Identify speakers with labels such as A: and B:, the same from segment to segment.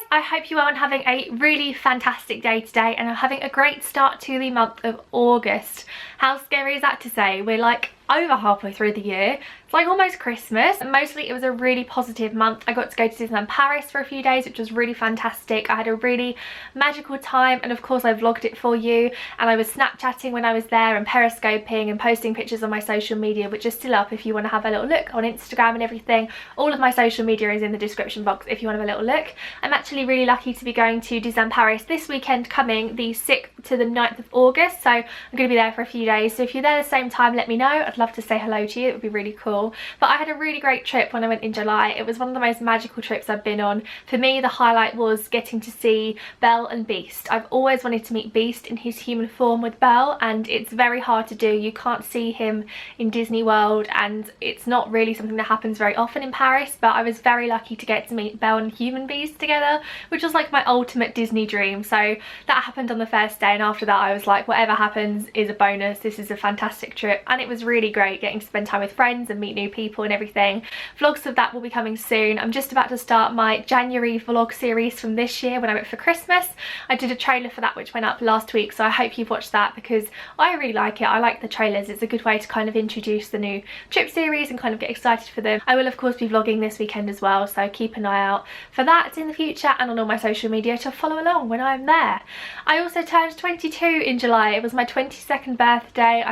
A: guys, I hope you are having a really fantastic day today and are having a great start to the month of August. How scary is that to say? We're like over halfway through the year. It's like almost Christmas. Mostly it was a really positive month. I got to go to Disneyland Paris for a few days, which was really fantastic. I had a really magical time, and of course I vlogged it for you, and I was Snapchatting when I was there and periscoping and posting pictures on my social media, which is still up if you want to have a little look on Instagram and everything. All of my social media is in the description box if you want to have a little look. I'm actually really lucky to be going to Disneyland Paris this weekend coming, the 6th to the 9th of August, so I'm going to be there for a few days. So if you're there at the same time, let me know. I'd love to say hello to you. It would be really cool. But I had a really great trip when I went in July. It was one of the most magical trips I've been on. For me, the highlight was getting to see Belle and Beast. I've always wanted to meet Beast in his human form with Belle, and it's very hard to do. You can't see him in Disney World, and it's not really something that happens very often in Paris, but I was very lucky to get to meet Belle and human Beast together, which was like my ultimate Disney dream. So that happened on the first day, and after that I was like, whatever happens is a bonus. This is a fantastic trip, and it was really great getting to spend time with friends and meet new people and everything. Vlogs of that will be coming soon. I'm just about to start my January vlog series from this year when I went for Christmas. I did a trailer for that which went up last week, so I hope you've watched that because I really like it. I like the trailers. It's a good way to kind of introduce the new trip series and kind of get excited for them. I will of course be vlogging this weekend as well, so keep an eye out for that in the future and on all my social media to follow along when I'm there. I also turned 22 in July. It was my 22nd birthday.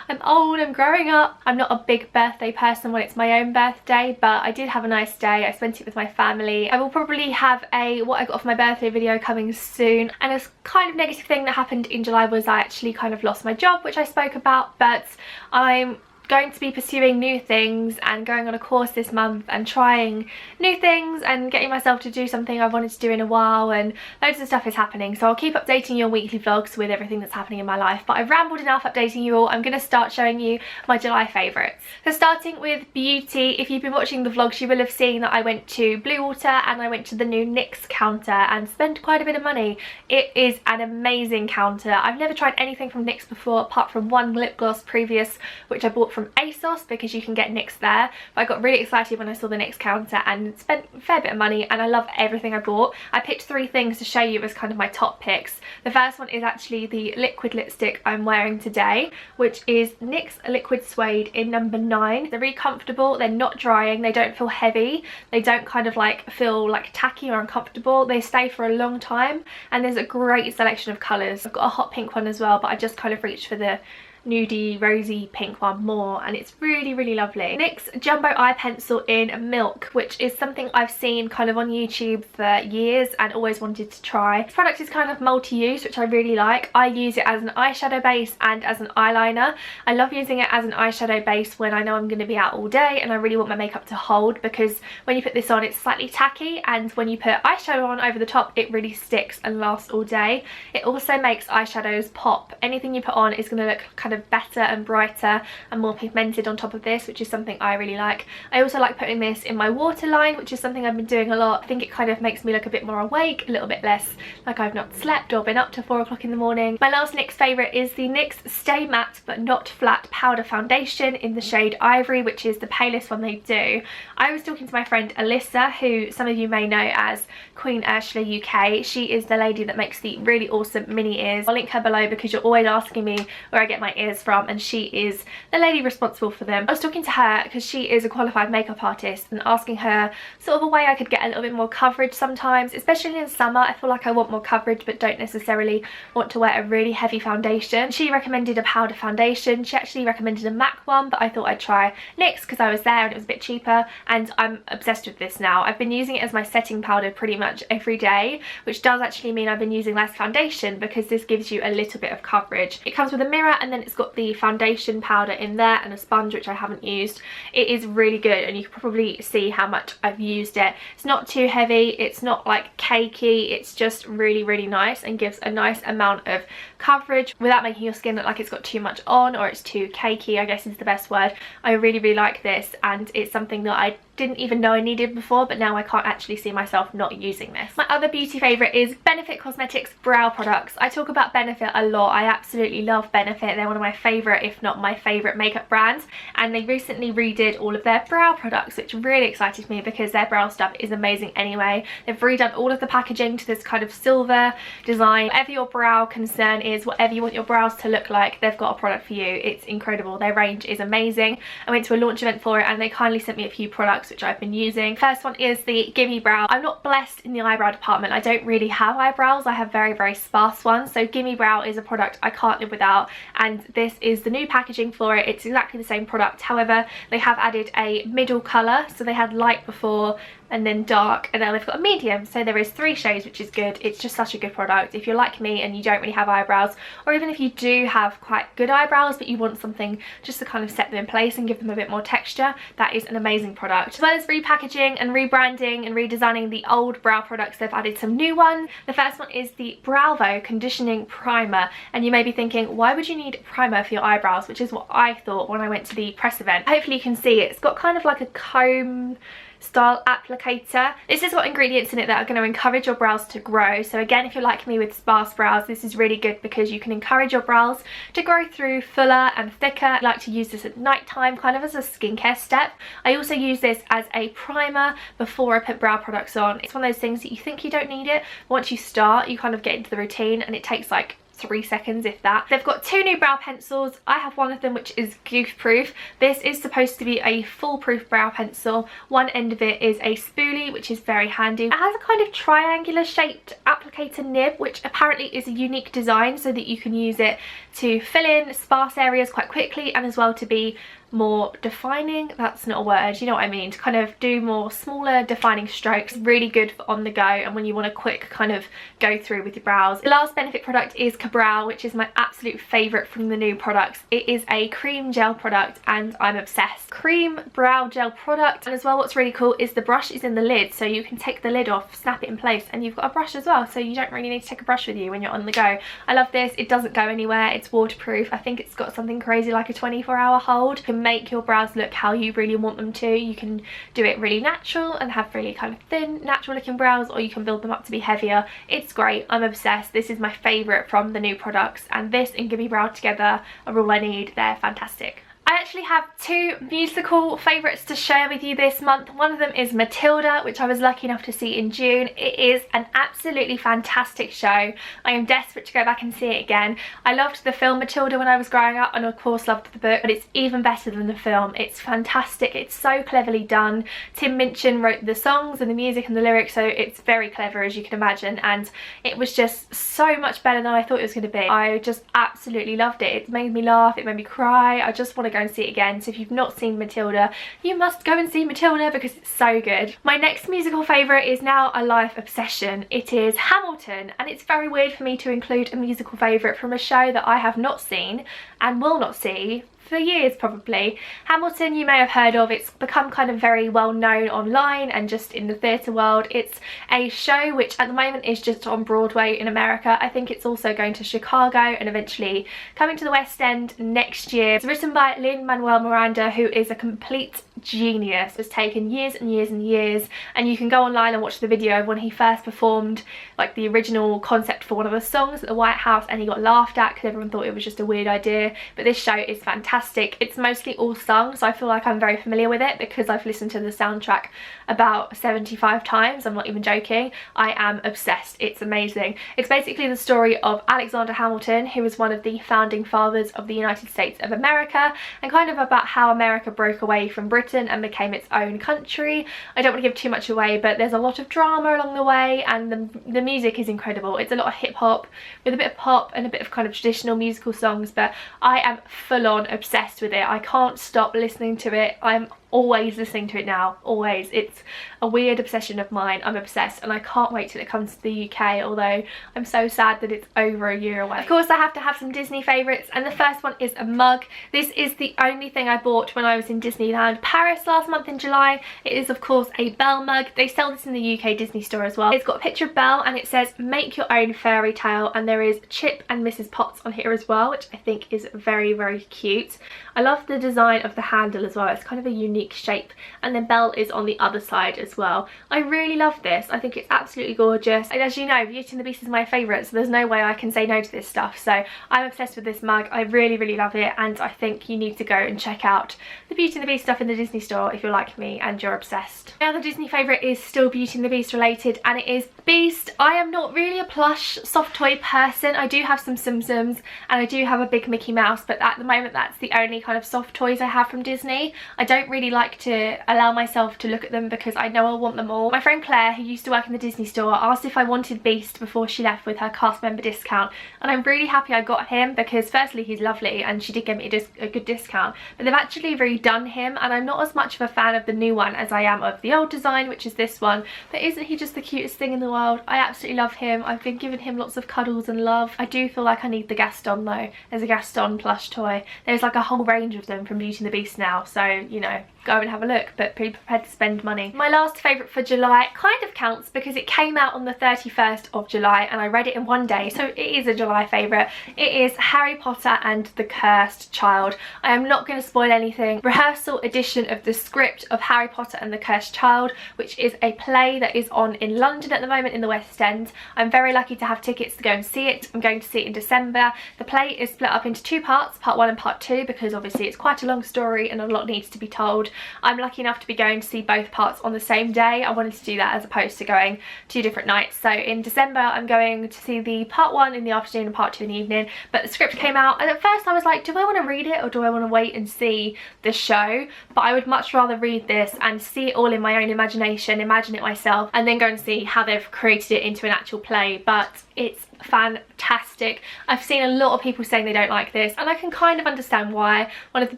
A: I'm old, I'm growing up. I'm not a big birthday person when it's my own birthday, but I did have a nice day. I spent it with my family. I will probably have a what I got for my birthday video coming soon. And a kind of negative thing that happened in July was I actually kind of lost my job, which I spoke about, but I'm going to be pursuing new things and going on a course this month and trying new things and getting myself to do something I've wanted to do in a while, and loads of stuff is happening. So I'll keep updating you on weekly vlogs with everything that's happening in my life, but I've rambled enough updating you all. I'm going to start showing you my July favourites. So starting with beauty, if you've been watching the vlogs you will have seen that I went to Bluewater and I went to the new NYX counter and spent quite a bit of money. It is an amazing counter. I've never tried anything from NYX before apart from one lip gloss previous, which I bought from ASOS because you can get NYX there, but I got really excited when I saw the NYX counter and spent a fair bit of money, and I love everything I bought. I picked 3 things to show you as kind of my top picks. The first one is actually the liquid lipstick I'm wearing today, which is NYX Liquid Suede in number 9. They're really comfortable, they're not drying, they don't feel heavy, they don't kind of like feel like tacky or uncomfortable, they stay for a long time, and there's a great selection of colours. I've got a hot pink one as well, but I just kind of reached for the nudie rosy pink one more, and it's really lovely. NYX Jumbo Eye Pencil in Milk, which is something I've seen kind of on YouTube for years and always wanted to try. This product is kind of multi-use, which I really like. I use it as an eyeshadow base and as an eyeliner. I love using it as an eyeshadow base when I know I'm going to be out all day and I really want my makeup to hold, because when you put this on it's slightly tacky, and when you put eyeshadow on over the top it really sticks and lasts all day. It also makes eyeshadows pop. Anything you put on is going to look kind of better and brighter and more pigmented on top of this, which is something I really like. I also like putting this in my waterline, which is something I've been doing a lot. I think it kind of makes me look a bit more awake, a little bit less like I've not slept or been up to 4 o'clock in the morning. My last NYX favourite is the NYX Stay Matte But Not Flat Powder Foundation in the shade Ivory, which is the palest one they do. I was talking to my friend Alyssa, who some of you may know as Queen Ursula UK. She is the lady that makes the really awesome mini ears. I'll link her below because you're always asking me where I get my ears from, and she is the lady responsible for them. I was talking to her because she is a qualified makeup artist and asking her sort of a way I could get a little bit more coverage sometimes, especially in summer. I feel like I want more coverage but don't necessarily want to wear a really heavy foundation. She recommended a powder foundation. She actually recommended a MAC one, but I thought I'd try NYX because I was there and it was a bit cheaper, and I'm obsessed with this now. I've been using it as my setting powder pretty much every day, which does actually mean I've been using less foundation because this gives you a little bit of coverage. It comes with a mirror, and then it's got the foundation powder in there and a sponge, which I haven't used. It is really good, and you can probably see how much I've used it. It's not too heavy, it's not like cakey, it's just really nice and gives a nice amount of coverage without making your skin look like it's got too much on or it's too cakey, I guess is the best word. I really like this, and it's something that I didn't even know I needed before, but now I can't actually see myself not using this. My other beauty favourite is Benefit Cosmetics brow products. I talk about Benefit a lot. I absolutely love Benefit. They're one of my favourite, if not my favourite makeup brands, and they recently redid all of their brow products, which really excited me because their brow stuff is amazing anyway. They've redone all of the packaging to this kind of silver design. Whatever your brow concern is, whatever you want your brows to look like, they've got a product for you. It's incredible. Their range is amazing. I went to a launch event for it and they kindly sent me a few products which I've been using. First one is the Gimme Brow. I'm not blessed in the eyebrow department. I don't really have eyebrows. I have very sparse ones, so Gimme Brow is a product I can't live without, and this is the new packaging for it. It's exactly the same product, however they have added a middle colour, so they had light before and then dark, and now they've got a medium, so there is 3 shades, which is good. It's just such a good product if you're like me and you don't really have eyebrows, or even if you do have quite good eyebrows but you want something just to kind of set them in place and give them a bit more texture. That is an amazing product. As well as repackaging and rebranding and redesigning the old brow products, they've added some new ones. The first one is the Bravo Conditioning Primer, and you may be thinking, why would you need primer for your eyebrows, which is what I thought when I went to the press event. Hopefully you can see it's got kind of like a comb style applicator. This has got ingredients in it that are going to encourage your brows to grow. So again, if you're like me with sparse brows, this is really good because you can encourage your brows to grow through fuller and thicker. I like to use this at night time, kind of as a skincare step. I also use this as a primer before I put brow products on. It's one of those things that you think you don't need it, once you start you kind of get into the routine and it takes like 3 seconds if that. They've got 2 new brow pencils. I have one of them which is goof proof. This is supposed to be a foolproof brow pencil. One end of it is a spoolie, which is very handy. It has a kind of triangular shaped applicator nib, which apparently is a unique design so that you can use it to fill in sparse areas quite quickly, and as well to be more defining, that's not a word, you know what I mean, to kind of do more smaller defining strokes. Really good for on the go and when you want a quick kind of go through with your brows. The last Benefit product is Ka-Brow, which is my absolute favourite from the new products. It is a cream gel product and I'm obsessed. Cream brow gel product, and as well what's really cool is the brush is in the lid, so you can take the lid off, snap it in place, and you've got a brush as well, so you don't really need to take a brush with you when you're on the go. I love this. It doesn't go anywhere. It's waterproof. I think it's got something crazy like a 24-hour hold. You can make your brows look how you really want them to. You can do it really natural and have really kind of thin natural looking brows, or you can build them up to be heavier. It's great. I'm obsessed. This is my favourite from the new products, and this and Gimme Brow together are all I need. They're fantastic. I actually have 2 musical favourites to share with you this month. One of them is Matilda, which I was lucky enough to see in June. It is an absolutely fantastic show. I am desperate to go back and see it again. I loved the film Matilda when I was growing up, and of course loved the book, but it's even better than the film. It's fantastic. It's so cleverly done. Tim Minchin wrote the songs and the music and the lyrics, so it's very clever, as you can imagine, and it was just so much better than I thought it was going to be. I just absolutely loved it. It made me laugh, it made me cry. I just want to go and see it again. So if you've not seen Matilda, you must go and see Matilda because it's so good. My next musical favourite is now a life obsession. It is Hamilton, and it's very weird for me to include a musical favourite from a show that I have not seen and will not see for years probably. Hamilton you may have heard of. It's become kind of very well known online and just in the theatre world. It's a show which at the moment is just on Broadway in America. I think it's also going to Chicago and eventually coming to the West End next year. It's written by Lin-Manuel Miranda, who is a complete genius. It's taken years and years and years, and you can go online and watch the video of when he first performed like the original concept for one of the songs at the White House, and he got laughed at because everyone thought it was just a weird idea. But this show is fantastic. It's mostly all sung, so I feel like I'm very familiar with it because I've listened to the soundtrack about 75 times. I'm not even joking. I am obsessed. It's amazing. It's basically the story of Alexander Hamilton, who was one of the founding fathers of the United States of America, and kind of about how America broke away from Britain and became its own country. I don't want to give too much away, but there's a lot of drama along the way, and the music is incredible. It's a lot of hip hop with a bit of pop and a bit of kind of traditional musical songs, but I am full on obsessed with it. I can't stop listening to it. I'm always listening to it now, always. It's a weird obsession of mine. I'm obsessed and I can't wait till it comes to the UK, although I'm so sad that it's over a year away. Of course I have to have some Disney favourites, and the first one is a mug. This is the only thing I bought when I was in Disneyland Paris last month in July. It is of course a Belle mug. They sell this in the UK Disney store as well. It's got a picture of Belle and it says make your own fairy tale, and there is Chip and Mrs. Potts on here as well, which I think is very, very cute. I love the design of the handle as well. It's kind of a unique shape, and then Belle is on the other side as well. I really love this. I think it's absolutely gorgeous, and as you know, Beauty and the Beast is my favourite, so there's no way I can say no to this stuff. So I'm obsessed with this mug. I really, really love it, and I think you need to go and check out the Beauty and the Beast stuff in the Disney store if you're like me and you're obsessed. Now the Disney favourite is still Beauty and the Beast related, and it is Beast. I am not really a plush soft toy person. I do have some Tsum Tsums and I do have a big Mickey Mouse, but at the moment that's the only kind of soft toys I have from Disney. I don't really like to allow myself to look at them because I know I want them all. My friend Claire, who used to work in the Disney store, asked if I wanted Beast before she left with her cast member discount, and I'm really happy I got him because firstly he's lovely and she did give me a good discount, but they've actually redone him and I'm not as much of a fan of the new one as I am of the old design, which is this one. But isn't he just the cutest thing in the world? I absolutely love him. I've been giving him lots of cuddles and love. I do feel like I need the Gaston though. There's a Gaston plush toy. There's like a whole range of them from Beauty and the Beast now, so you know, go and have a look, but be prepared to spend money. My last favourite for July kind of counts because it came out on the 31st of July and I read it in one day, so it is a July favourite. It is Harry Potter and the Cursed Child. I am not going to spoil anything. Rehearsal edition of the script of Harry Potter and the Cursed Child, which is a play that is on in London at the moment in the West End. I'm very lucky to have tickets to go and see it. I'm going to see it in December. The play is split up into two parts, part 1 and part 2, because obviously it's quite a long story and a lot needs to be told. I'm lucky enough to be going to see both parts on the same day. I wanted to do that as opposed to going 2 different nights. So in December I'm going to see the part 1 in the afternoon and part 2 in the evening, but the script came out and at first I was like, do I want to read it or do I want to wait and see the show? But I would much rather read this and see it all in my own imagination, imagine it myself, and then go and see how they've created it into an actual play. But it's fantastic. I've seen a lot of people saying they don't like this and I can kind of understand why. One of the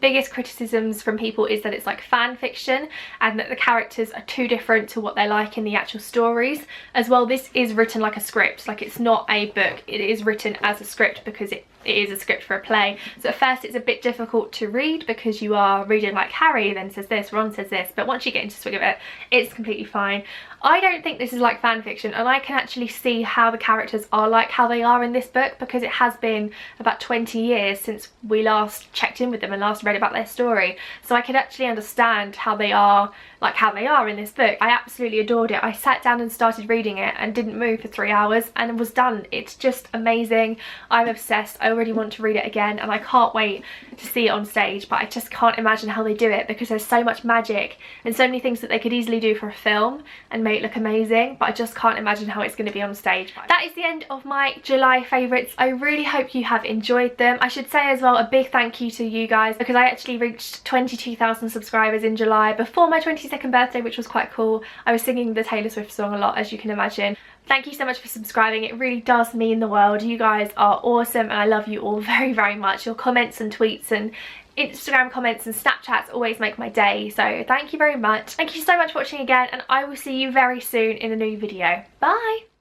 A: biggest criticisms from people is that it's like fan fiction and that the characters are too different to what they're like in the actual stories. As well, this is written like a script, like it's not a book, it is written as a script because it is a script for a play. So at first it's a bit difficult to read because you are reading like Harry then says this, Ron says this, but once you get into the swing of it, it's completely fine. I don't think this is like fan fiction, and I can actually see how the characters are like how they are in this book because it has been about 20 years since we last checked in with them and last read about their story. So I could actually understand how they are, like how they are in this book. I absolutely adored it. I sat down and started reading it and didn't move for 3 hours and was done. It's just amazing. I'm obsessed. I already want to read it again and I can't wait to see it on stage, but I just can't imagine how they do it because there's so much magic and so many things that they could easily do for a film and make it look amazing, but I just can't imagine how it's going to be on stage. That is the end of my July favourites. I really hope you have enjoyed them. I should say as well a big thank you to you guys because I actually reached 22,000 subscribers in July before my 22nd birthday, which was quite cool. I was singing the Taylor Swift song a lot, as you can imagine. Thank you so much for subscribing. It really does mean the world. You guys are awesome and I love you all very, very much. Your comments and tweets and Instagram comments and Snapchats always make my day, so thank you very much. Thank you so much for watching again and I will see you very soon in a new video. Bye!